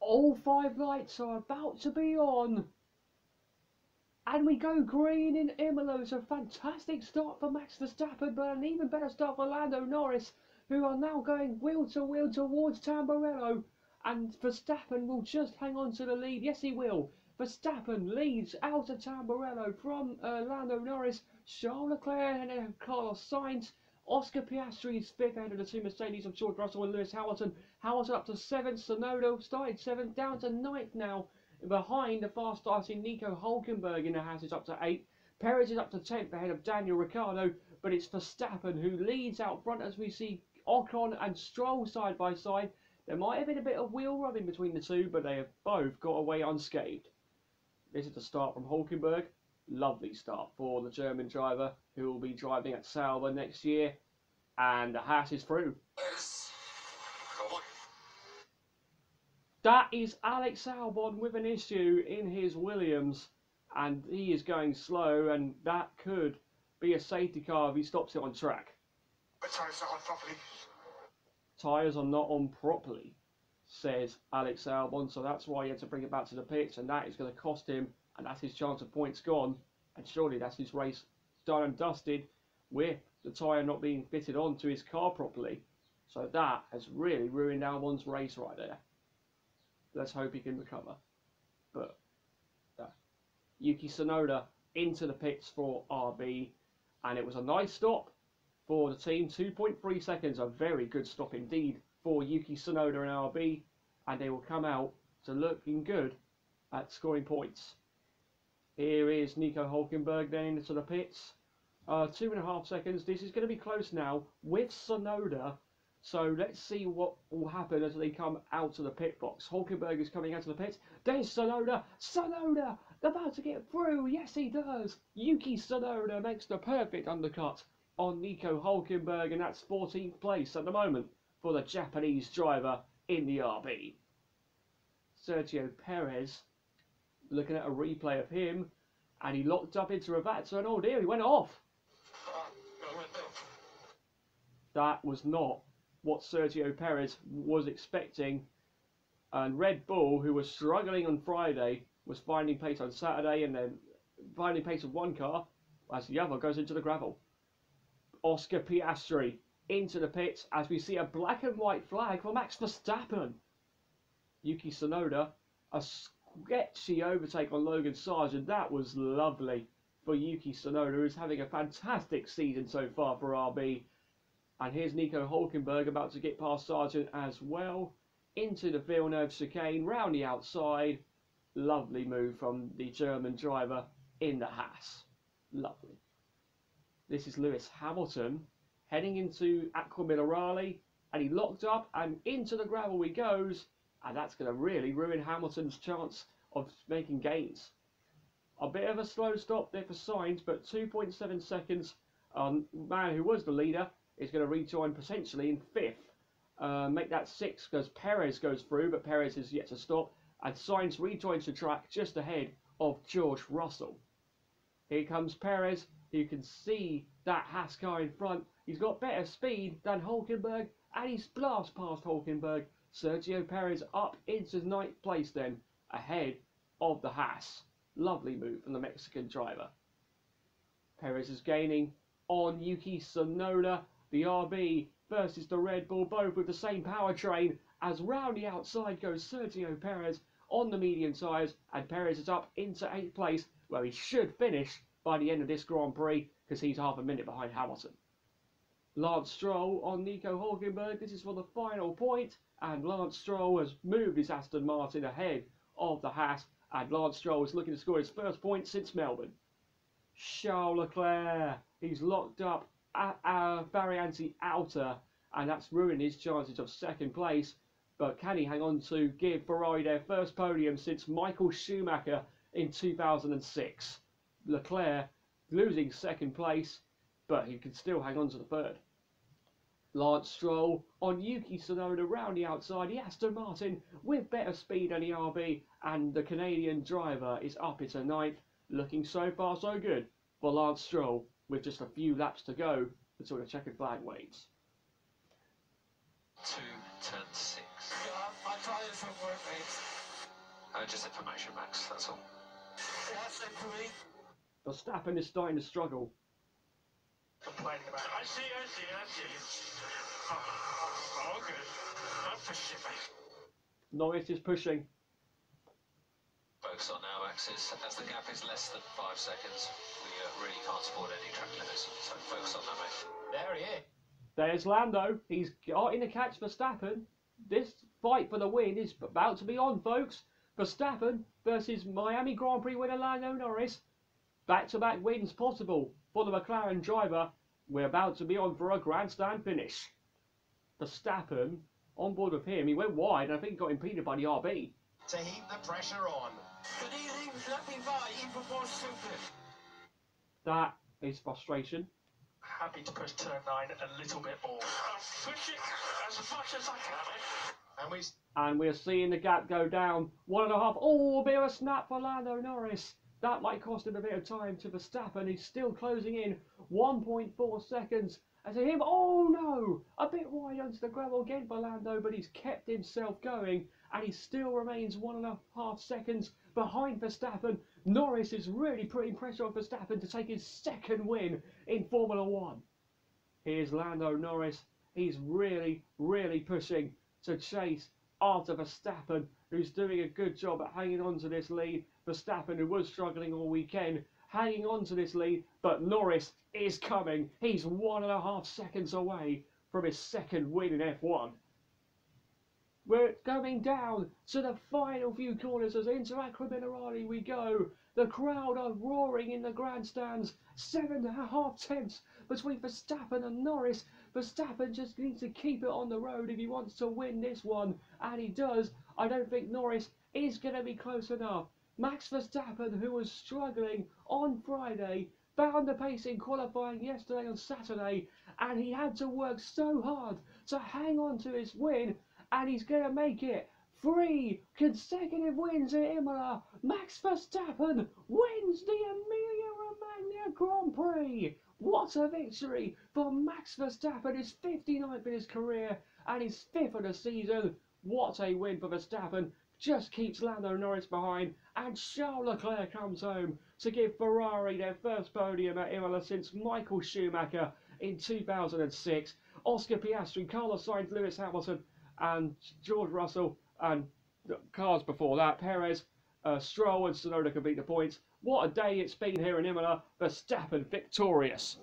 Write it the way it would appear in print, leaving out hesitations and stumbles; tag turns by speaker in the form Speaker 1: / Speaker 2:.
Speaker 1: All five lights are about to be on. And we go green in Imola. It's a fantastic start for Max Verstappen, but an even better start for Lando Norris, who are now going wheel to wheel towards Tamburello. And Verstappen will just hang on to the lead. Yes, he will. Verstappen leads out of Tamburello from Lando Norris, Charles Leclerc and Carlos Sainz. Oscar Piastri's fifth ahead of the two Mercedes of George Russell and Lewis Hamilton. Hamilton up to seventh. Tsunoda started seventh, down to ninth now. Behind the fast starting Nico Hulkenberg in the Haas is up to 8th. Perez is up to 10th ahead of Daniel Ricciardo, but it's Verstappen who leads out front as we see Ocon and Stroll side by side. There might have been a bit of wheel rubbing between the two, but they have both got away unscathed. This is the start from Hulkenberg. Lovely start for the German driver who will be driving at Sauber next year. And the Haas is through. That is Alex Albon with an issue in his Williams, and he is going slow, and that could be a safety car if he stops it on track. Tyres are not on properly, says Alex Albon, so that's why he had to bring it back to the pits, and that is going to cost him, and that's his chance of points gone, and surely that's his race done and dusted with the tyre not being fitted onto his car properly. So that has really ruined Albon's race right there. Let's hope he can recover. But Yuki Tsunoda into the pits for RB, and it was a nice stop for the team. 2.3 seconds, a very good stop indeed for Yuki Tsunoda and RB, and they will come out to looking good at scoring points. Here is Nico Hulkenberg then into the pits. 2.5 seconds. This is going to be close now with Tsunoda. So let's see what will happen as they come out to the pit box. Hulkenberg is coming out to the pits. There's Tsunoda. Tsunoda about to get through. Yes, he does. Yuki Tsunoda makes the perfect undercut on Nico Hulkenberg, and that's 14th place at the moment for the Japanese driver in the RB. Sergio Perez, looking at a replay of him, and he locked up into Ravazza, and oh dear, he went off. That was not what Sergio Perez was expecting, and Red Bull, who was struggling on Friday, was finding pace on Saturday, and then finding pace with one car as the other goes into the gravel. Oscar Piastri into the pits as we see a black and white flag for Max Verstappen. Yuki Tsunoda, a sketchy overtake on Logan Sargent. That was lovely for Yuki Tsunoda, who's having a fantastic season so far for RB. And here's Nico Hulkenberg about to get past Sargent as well. Into the Villeneuve chicane, round the outside. Lovely move from the German driver in the Haas. Lovely. This is Lewis Hamilton heading into Aqua Minerale, and he locked up and into the gravel he goes, and that's going to really ruin Hamilton's chance of making gains. A bit of a slow stop there for Sainz, but 2.7 seconds. Man who was the leader is going to rejoin potentially in 5th. Make that 6th because Perez goes through, but Perez is yet to stop, and Sainz rejoins the track just ahead of George Russell. Here comes Perez. You can see that Haas car in front. He's got better speed than Hulkenberg, and he's blast past Hulkenberg. Sergio Perez up into 9th place then, ahead of the Haas. Lovely move from the Mexican driver. Perez is gaining on Yuki Tsunoda. The RB versus the Red Bull, both with the same powertrain, as round the outside goes Sergio Perez on the medium tyres, and Perez is up into 8th place, where he should finish by the end of this Grand Prix, because he's half a minute behind Hamilton. Lance Stroll on Nico Hulkenberg. This is for the final point, and Lance Stroll has moved his Aston Martin ahead of the Haas, and Lance Stroll is looking to score his first point since Melbourne. Charles Leclerc, he's locked up at Varianti outer, and that's ruined his chances of 2nd place, but can he hang on to give Ferrari their first podium since Michael Schumacher in 2006? Leclerc losing 2nd place, but he can still hang on to the 3rd. Lance Stroll on Yuki Tsunoda round the outside. The Aston Martin with better speed than the RB, and the Canadian driver is up into 9th. Looking so far so good for Lance Stroll with just a few laps to go until the checkered flag waves.
Speaker 2: 2, turn 6.
Speaker 3: I tried it for work, mate.
Speaker 2: Just information, Max, that's all.
Speaker 3: That's it for me.
Speaker 1: Verstappen is starting to struggle.
Speaker 3: Complaining about it. I see. Oh, good. That's for shit, mate.
Speaker 1: Norris is pushing.
Speaker 2: Focus on now, Maxes. As the gap is less than 5 seconds, we really can't afford any track limits. So focus on that, mate.
Speaker 3: There he is.
Speaker 1: There's Lando. He's got in to catch Verstappen. This fight for the win is about to be on, folks. Verstappen versus Miami Grand Prix winner Lando Norris. Back-to-back wins possible for the McLaren driver. We're about to be on for a grandstand finish. Verstappen, on board with him, he went wide and I think he got impeded by the RB.
Speaker 3: To heap the pressure on. But he leaves nothing by, even more stupid.
Speaker 1: That is frustration.
Speaker 3: Happy to push turn 9 a little bit more. I'll push it as much as I can.
Speaker 1: And we're seeing the gap go down. 1.5. Oh, a bit of a snap for Lando Norris. That might cost him a bit of time to Verstappen. He's still closing in 1.4 seconds. And to him, oh no! A bit wide onto the gravel again for Lando, but he's kept himself going. And he still remains 1.5 seconds behind Verstappen. Norris is really putting pressure on Verstappen to take his second win in Formula 1. Here's Lando Norris. He's really pushing to chase after Verstappen, who's doing a good job at hanging on to this lead. Verstappen, who was struggling all weekend, hanging on to this lead, but Norris is coming. He's 1.5 seconds away from his second win in F1. We're going down to the final few corners as into Acqua Minerale we go. The crowd are roaring in the grandstands. 7.5 tenths between Verstappen and Norris. Verstappen just needs to keep it on the road if he wants to win this one, and he does. I don't think Norris is going to be close enough. Max Verstappen, who was struggling on Friday, found the pace in qualifying yesterday on Saturday, and he had to work so hard to hang on to his win, and he's going to make it. 3 consecutive wins at Imola. Max Verstappen wins the Emilia Romagna Grand Prix. What a victory for Max Verstappen, his 59th in his career and his 5th of the season. What a win for Verstappen. Just keeps Lando Norris behind, and Charles Leclerc comes home to give Ferrari their first podium at Imola since Michael Schumacher in 2006. Oscar Piastri, Carlos Sainz, Lewis Hamilton and George Russell, and cars before that, Perez, Stroll and Tsunoda can beat the points. What a day it's been here in Imola. Verstappen victorious.